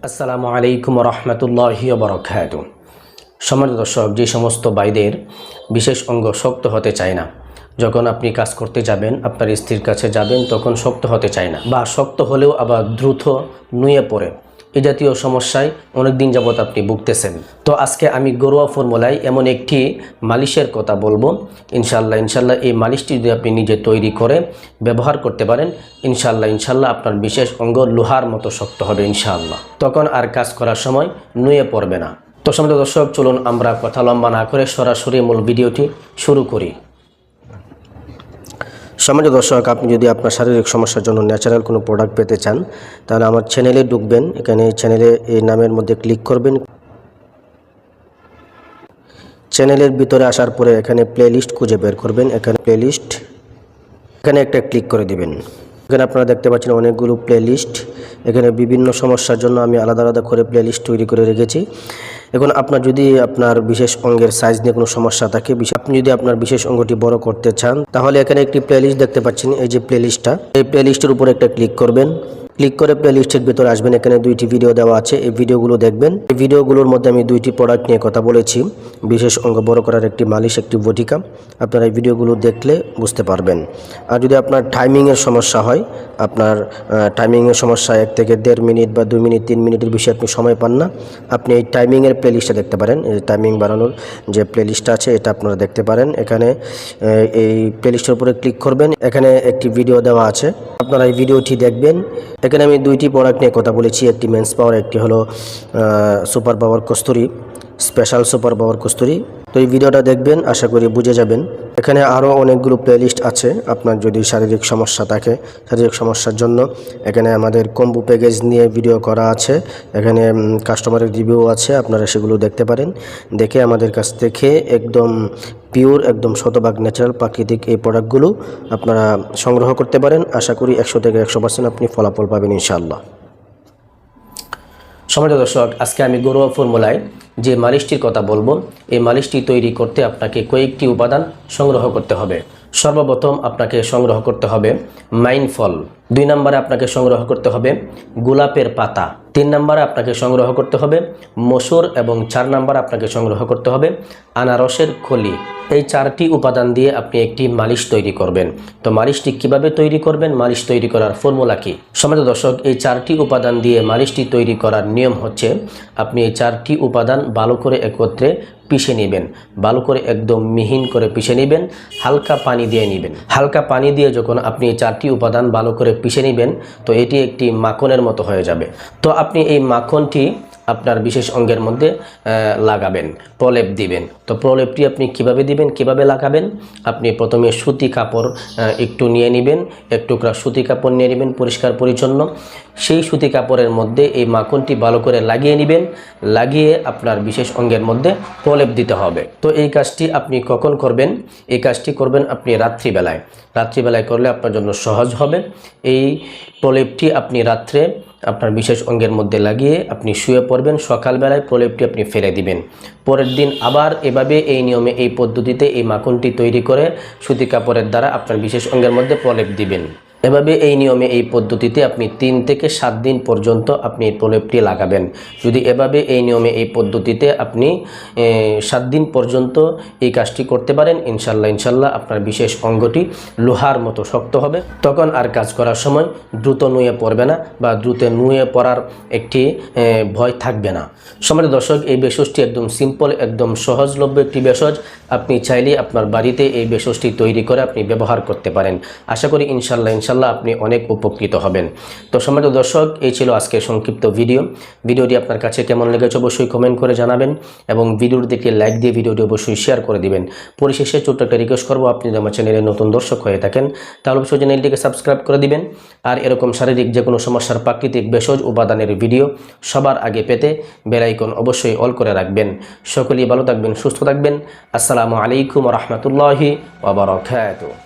আসসালামু আলাইকুম রহমতুল্লাহি ওয়া বারাকাতুহু। সম্মানিত দর্শক, যে সমস্ত ভাইদের বিশেষ অঙ্গ শক্ত হতে চায় না, যখন আপনি কাজ করতে যাবেন, আপনার স্ত্রীর কাছে যাবেন, তখন শক্ত হতে চায় না, বা শক্ত হলেও আবার দ্রুত নুয়ে পড়ে, এই জাতীয় সমস্যায় অনেক দিন যাবত আপনি ভুগতেছেন। তো আজকে আমি ঘরোয়া ফর্মুলায় এমন একটি মালিশের কথা বলবো। ইনশাল্লাহ এই মালিশটি যদি আপনি নিজে তৈরি করে ব্যবহার করতে পারেন, ইনশাল্লাহ আপনার বিশেষ অঙ্গ লোহার মতো শক্ত হবে ইনশাআল্লাহ। তখন আর কাজ করার সময় নুয়ে পড়বে না। তো সম্মানিত দর্শক, চলুন আমরা কথা লম্বা না করে সরাসরি মূল ভিডিওটি শুরু করি। সম্মানিত দর্শক, আপনি যদি আপনার শারীরিক সমস্যার জন্য ন্যাচারাল কোনো প্রোডাক্ট পেতে চান, তাহলে আমার চ্যানেলে ঢুকবেন। এখানে চ্যানেলে এই নামের মধ্যে ক্লিক করবেন। চ্যানেলের ভিতরে আসার পরে এখানে প্লেলিস্ট খুঁজে বের করবেন। এখানে প্লেলিস্ট, এখানে একটা ক্লিক করে দিবেন। এখানে আপনারা দেখতে পাচ্ছেন অনেকগুলো প্লেলিস্ট। এখানে বিভিন্ন সমস্যার জন্য আমি আলাদা আলাদা করে প্লেলিস্ট তৈরি করে রেখেছি। এখন আপনার যদি আপনার বিশেষ অঙ্গের সাইজ নিয়ে কোনো সমস্যা থাকে, আপনি যদি আপনার বিশেষ অঙ্গটি বড় করতে চান, তাহলে এখানে একটি প্লেলিস্ট দেখতে পাচ্ছেন। এই যে প্লেলিস্টটা, এই প্লেলিস্টের উপরে একটা ক্লিক করবেন। ক্লিক করে প্লেলিস্টের ভিতরে আসবেন। এখানে দুইটি ভিডিও দেওয়া আছে, এই ভিডিওগুলো দেখবেন। এই ভিডিওগুলোর মধ্যে আমি দুইটি প্রোডাক্ট নিয়ে কথা বলেছি, বিশেষ অঙ্গ বড় করার একটি মালিশ, একটি বটিকা। আপনারা এই ভিডিওগুলো দেখলে বুঝতে পারবেন। আর যদি আপনার টাইমিংয়ের সমস্যা হয়, আপনার টাইমিংয়ের সমস্যা 1 থেকে 1.5 মিনিট বা 2 মিনিট 3 মিনিটের বেশি আপনি সময় পান না, আপনি এই টাইমিংয়ের প্লেলিস্টটা দেখতে পারেন। এই টাইমিং বাড়ানোর যে প্লেলিস্টটা আছে, এটা আপনারা দেখতে পারেন। এখানে এই প্লেলিস্টের উপরে ক্লিক করবেন। এখানে একটি ভিডিও দেওয়া আছে, আপনারা এই ভিডিওটি দেখবেন। এখানে আমি দুইটি প্রোডাক্ট নিয়ে কথা বলেছি, একটি মেন্স পাওয়ার, একটি হলো super power kasuri, special super power kasuri. তো এই ভিডিওটা দেখবেন, আশা করি বুঝে যাবেন। এখানে আরও অনেকগুলো প্লেলিস্ট আছে। আপনার যদি শারীরিক সমস্যা থাকে, শারীরিক সমস্যার জন্য এখানে আমাদের কম্বো প্যাকেজ নিয়ে ভিডিও করা আছে। এখানে কাস্টমারের রিভিউ আছে, আপনারা সেগুলো দেখতে পারেন। দেখে আমাদের কাছ থেকে একদম পিওর, একদম শতভাগ ন্যাচারাল প্রাকৃতিক এই প্রোডাক্টগুলো আপনারা সংগ্রহ করতে পারেন। আশা করি 100 থেকে 100% আপনি ফলাফল পাবেন ইনশাআল্লাহ। সম্মানিত দর্শক, আজকে আমি ঘরোয়া ফর্মুলায় যে মালিশটির কথা বলবো, এই মালিশটি তৈরি করতে আপনাকে কয়েকটি উপাদান সংগ্রহ করতে হবে। সর্বপ্রথম আপনাকে সংগ্রহ করতে হবে মাইন ফল, 2 নম্বরে আপনাকে সংগ্রহ করতে হবে গোলাপের পাতা, 3 নম্বরে আপনাকে সংগ্রহ করতে হবে মসুর, এবং 4 নম্বরে আপনাকে সংগ্রহ করতে হবে আনারসের খলি। এই 4টি উপাদান দিয়ে আপনি একটি মালিশ তৈরি করবেন। তো মালিশটি কিভাবে তৈরি করবেন, মালিশ তৈরি করার ফর্মুলা কি? সম্মানিত দর্শক, এই 4টি উপাদান দিয়ে মালিশটি তৈরি করার নিয়ম হচ্ছে, আপনি এই 4টি উপাদান ভালো করে একত্রে পিষে নেবেন, ভালো করে একদম মিহিন করে পিষে নেবেন, হালকা পানি দিয়ে নেবেন। হালকা পানি দিয়ে যখন আপনি এই 4টি উপাদান ভালো করে পিষে নেবেন, তো এটি একটি মাখনের মতো হয়ে যাবে। তো আপনি এই মাখনটি আপনার বিশেষ অঙ্গের মধ্যে লাগাবেন, প্রলেপ দিবেন। তো প্রলেপটি আপনি কিভাবে দিবেন, কিভাবে লাগাবেন? আপনি প্রথমে সুতি কাপড় একটু নিয়ে নেবেন, এক টুকরা সুতি কাপড় নিয়ে নেবেন পরিষ্কার পরিচ্ছন্ন। সেই সুতি কাপড়ের মধ্যে এই মাখনটি ভালো করে লাগিয়ে নেবেন, লাগিয়ে আপনার বিশেষ অঙ্গের মধ্যে প্রলেপ দিতে হবে। তো এই কাজটি আপনি কখন করবেন? এই কাজটি করবেন আপনি রাত্রিবেলায়। রাত্রিবেলায় করলে আপনার জন্য সহজ হবে। এই প্রলেপটি আপনি রাত্রে আপনার বিশেষ অঙ্গের মধ্যে লাগিয়ে আপনি শুয়ে পড়বেন। সকালবেলায় প্রলেপটি আপনি ফেলে দিবেন। পরের দিন আবার এভাবে এই নিয়মে, এই পদ্ধতিতে এই মাখনটি তৈরি করে সুতি কাপড়ের দ্বারা আপনার বিশেষ অঙ্গের মধ্যে প্রলেপ দিবেন। এভাবে এই নিয়মে, এই পদ্ধতিতে আপনি 3 থেকে 7 দিন পর্যন্ত আপনি এই প্রলেপটি লাগাবেন। যদি এভাবে এই নিয়মে, এই পদ্ধতিতে আপনি 7 দিন পর্যন্ত এই কাজটি করতে পারেন, ইনশাল্লাহ আপনার বিশেষ অঙ্গটি লোহার মতো শক্ত হবে। তখন আর কাজ করার সময় দ্রুত নুয়ে পড়বে না, বা দ্রুত নুয়ে পড়ার একটি ভয় থাকবে না। সম্মানিত দর্শক, এই ভেষজটি একদম সিম্পল, একদম সহজলভ্য একটি ভেষজ। আপনি চাইলে আপনার বাড়িতে এই ভেষজটি তৈরি করে আপনি ব্যবহার করতে পারেন। আশা করি ইনশাল্লাহ আপনি অনেক উপকৃত হবেন। তো সম্মানিত দর্শক, এই ছিল আজকের সংক্ষিপ্ত ভিডিওটি আপনার কাছে কেমন লেগেছে অবশ্যই কমেন্ট করে জানাবেন, এবং ভিডিওটি দেখে লাইক দিয়ে ভিডিওটি অবশ্যই শেয়ার করে দিবেন। পরিশেষে ছোট্ট একটা রিকোয়েস্ট করবো, আপনি যদি আমার চ্যানেলে নতুন দর্শক হয়ে থাকেন, তাহলে অবশ্যই চ্যানেলটিকে সাবস্ক্রাইব করে দিবেন। আর এরকম শারীরিক যে কোনো সমস্যার প্রাকৃতিক ভেষজ উপাদানের ভিডিও সবার আগে পেতে বেল আইকন অবশ্যই অল করে রাখবেন। সকলেই ভালো থাকবেন, সুস্থ থাকবেন। আসসালামু আলাইকুম ওয়া রাহমাতুল্লাহি ওয়া বারাকাতুহু।